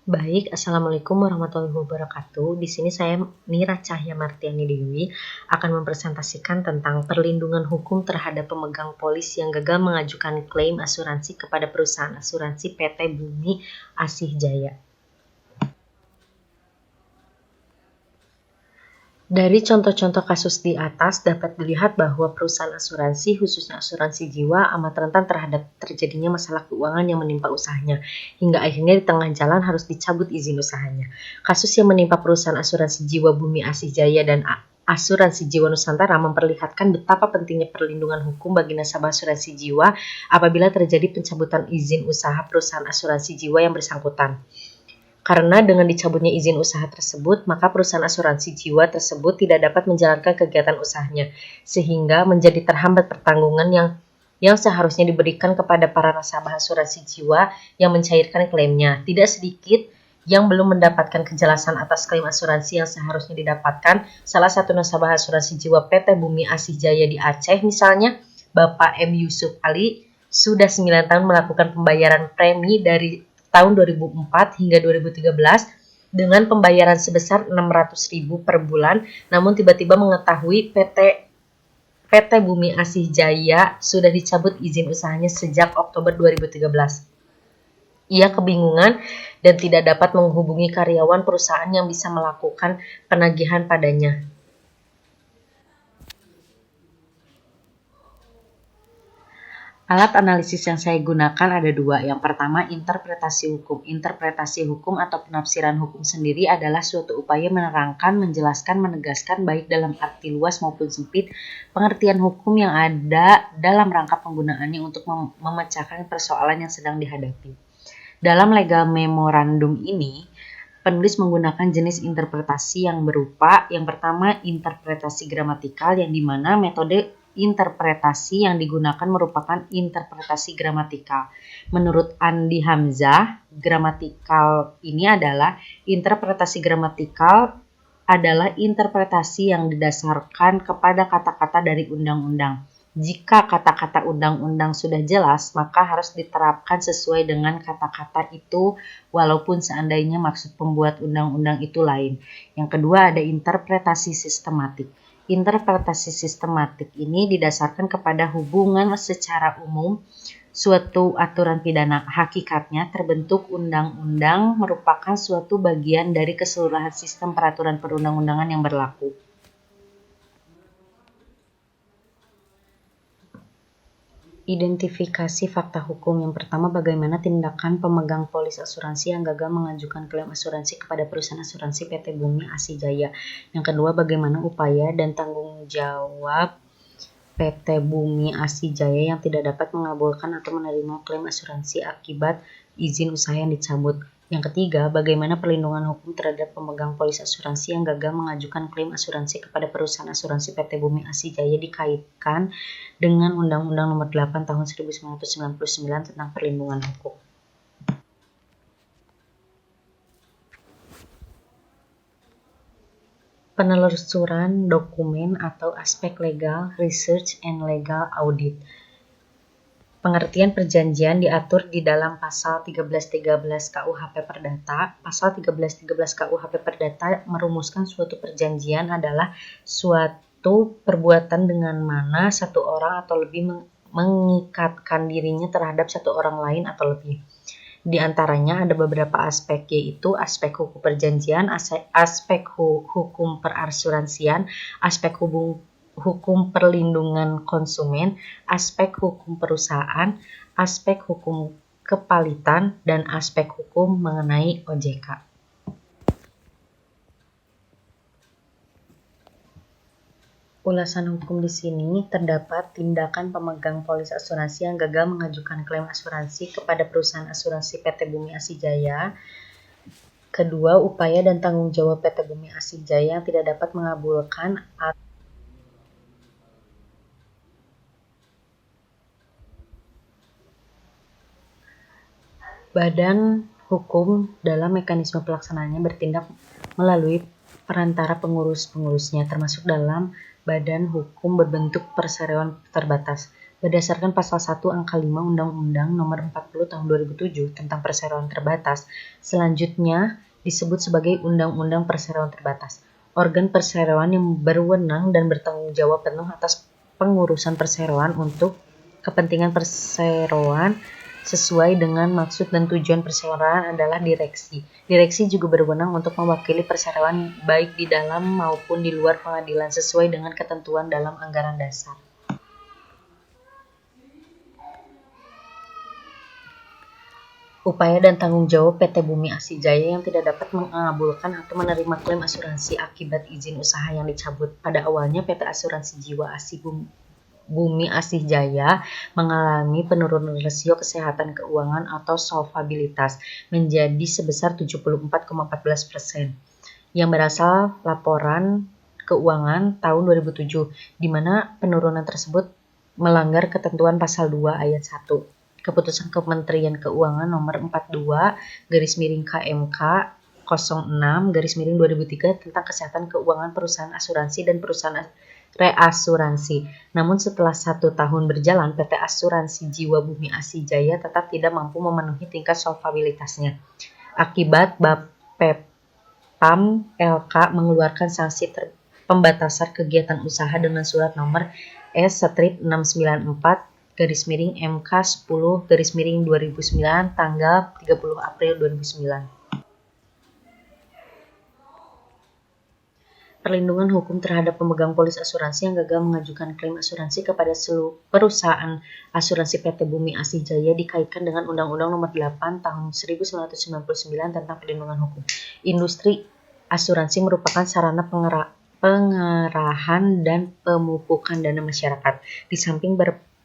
Baik, Assalamualaikum warahmatullahi wabarakatuh. Di sini saya Mira Cahya Martiani Dewi akan mempresentasikan tentang perlindungan hukum terhadap pemegang polis yang gagal mengajukan klaim asuransi kepada perusahaan asuransi PT Bumi Asih Jaya. Dari contoh-contoh kasus di atas dapat dilihat bahwa perusahaan asuransi, khususnya asuransi jiwa, amat rentan terhadap terjadinya masalah keuangan yang menimpa usahanya, hingga akhirnya di tengah jalan harus dicabut izin usahanya. Kasus yang menimpa perusahaan asuransi jiwa Bumi Asih Jaya dan Asuransi Jiwa Nusantara memperlihatkan betapa pentingnya perlindungan hukum bagi nasabah asuransi jiwa apabila terjadi pencabutan izin usaha perusahaan asuransi jiwa yang bersangkutan. Karena dengan dicabutnya izin usaha tersebut, maka perusahaan asuransi jiwa tersebut tidak dapat menjalankan kegiatan usahanya, sehingga menjadi terhambat pertanggungan yang seharusnya diberikan kepada para nasabah asuransi jiwa yang mencairkan klaimnya. Tidak sedikit yang belum mendapatkan kejelasan atas klaim asuransi yang seharusnya didapatkan. Salah satu nasabah asuransi jiwa PT Bumi Asih Jaya di Aceh misalnya, Bapak M. Yusuf Ali, sudah 9 tahun melakukan pembayaran premi dari tahun 2004 hingga 2013 dengan pembayaran sebesar 600.000 per bulan, namun tiba-tiba mengetahui PT Bumi Asih Jaya sudah dicabut izin usahanya sejak Oktober 2013. Ia kebingungan dan tidak dapat menghubungi karyawan perusahaan yang bisa melakukan penagihan padanya. Alat analisis yang saya gunakan ada dua. Yang pertama, interpretasi hukum. Interpretasi hukum atau penafsiran hukum sendiri adalah suatu upaya menerangkan, menjelaskan, menegaskan baik dalam arti luas maupun sempit pengertian hukum yang ada dalam rangka penggunaannya untuk memecahkan persoalan yang sedang dihadapi. Dalam legal memorandum ini, penulis menggunakan jenis interpretasi yang berupa yang pertama interpretasi gramatikal yang dimana metode interpretasi yang digunakan merupakan interpretasi gramatikal. Menurut Andi Hamzah, gramatikal ini adalah interpretasi gramatikal adalah interpretasi yang didasarkan kepada kata-kata dari undang-undang. Jika kata-kata undang-undang sudah jelas, maka harus diterapkan sesuai dengan kata-kata itu walaupun seandainya maksud pembuat undang-undang itu lain. Yang kedua ada interpretasi sistematik. Interpretasi sistematik ini didasarkan kepada hubungan secara umum suatu aturan pidana. Hakikatnya terbentuk undang-undang merupakan suatu bagian dari keseluruhan sistem peraturan perundang-undangan yang berlaku. Identifikasi fakta hukum. Yang pertama, bagaimana tindakan pemegang polis asuransi yang gagal mengajukan klaim asuransi kepada perusahaan asuransi PT Bumi Asih Jaya. Yang kedua, bagaimana upaya dan tanggung jawab PT Bumi Asih Jaya yang tidak dapat mengabulkan atau menerima klaim asuransi akibat izin usaha yang dicabut. Yang ketiga, bagaimana perlindungan hukum terhadap pemegang polis asuransi yang gagal mengajukan klaim asuransi kepada perusahaan asuransi PT Bumi Asih Jaya dikaitkan dengan Undang-Undang Nomor 8 Tahun 1999 tentang perlindungan hukum. Penelusuran dokumen atau aspek legal, research and legal audit. Pengertian perjanjian diatur di dalam pasal 1313 KUHP Perdata. Pasal 1313 KUHP Perdata merumuskan suatu perjanjian adalah suatu perbuatan dengan mana satu orang atau lebih mengikatkan dirinya terhadap satu orang lain atau lebih. Di antaranya ada beberapa aspek, yaitu aspek hukum perjanjian, aspek hukum perasuransian, aspek hukum perlindungan konsumen, aspek hukum perusahaan, aspek hukum kepalitan, dan aspek hukum mengenai OJK. Ulasan hukum di sini terdapat tindakan pemegang polis asuransi yang gagal mengajukan klaim asuransi kepada perusahaan asuransi PT Bumi Asih Jaya. Kedua, upaya dan tanggung jawab PT Bumi Asih Jaya yang tidak dapat mengabulkan Badan hukum dalam mekanisme pelaksanaannya bertindak melalui perantara pengurus-pengurusnya, termasuk dalam badan hukum berbentuk perseroan terbatas. Berdasarkan pasal 1 angka 5 Undang-Undang Nomor 40 Tahun 2007 tentang Perseroan Terbatas, selanjutnya disebut sebagai Undang-Undang Perseroan Terbatas. Organ perseroan yang berwenang dan bertanggung jawab penuh atas pengurusan perseroan untuk kepentingan perseroan sesuai dengan maksud dan tujuan perseroan adalah direksi. Direksi juga berwenang untuk mewakili perseroan baik di dalam maupun di luar pengadilan sesuai dengan ketentuan dalam anggaran dasar. Upaya dan tanggung jawab PT Bumi Asih Jaya yang tidak dapat mengabulkan atau menerima klaim asuransi akibat izin usaha yang dicabut. Pada awalnya PT Asuransi Jiwa Bumi Asih Jaya mengalami penurunan rasio kesehatan keuangan atau solvabilitas menjadi sebesar 74,14% yang berasal laporan keuangan tahun 2007, di mana penurunan tersebut melanggar ketentuan pasal 2 ayat 1. Keputusan Kementerian Keuangan nomor 42/KMK 06/2003 tentang kesehatan keuangan perusahaan asuransi dan perusahaan reasuransi. Namun setelah 1 tahun berjalan, PT Asuransi Jiwa Bumi Asih Jaya tetap tidak mampu memenuhi tingkat solvabilitasnya. Akibat Bapepam LK mengeluarkan sanksi pembatasan kegiatan usaha dengan surat nomor S-694-MK10-2009 tanggal 30 April 2009. Perlindungan hukum terhadap pemegang polis asuransi yang gagal mengajukan klaim asuransi kepada seluruh perusahaan asuransi PT Bumi Asih Jaya dikaitkan dengan Undang-Undang Nomor 8 Tahun 1999 tentang Perlindungan Hukum Industri. Asuransi merupakan sarana pengerahan dan pemupukan dana masyarakat,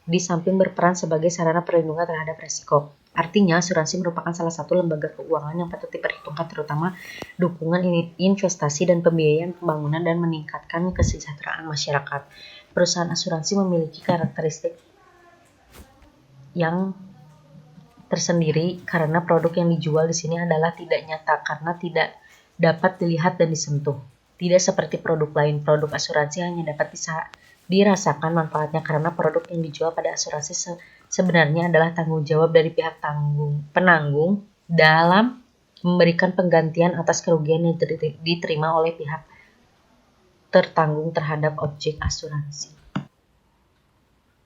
di samping berperan sebagai sarana perlindungan terhadap resiko. Artinya, asuransi merupakan salah satu lembaga keuangan yang patut diperhitungkan, terutama dukungan investasi dan pembiayaan pembangunan dan meningkatkan kesejahteraan masyarakat. Perusahaan asuransi memiliki karakteristik yang tersendiri karena produk yang dijual di sini adalah tidak nyata karena tidak dapat dilihat dan disentuh. Tidak seperti produk lain, produk asuransi hanya dapat dirasakan manfaatnya karena produk yang dijual pada asuransi sebenarnya adalah tanggung jawab dari pihak penanggung dalam memberikan penggantian atas kerugian yang diterima oleh pihak tertanggung terhadap objek asuransi.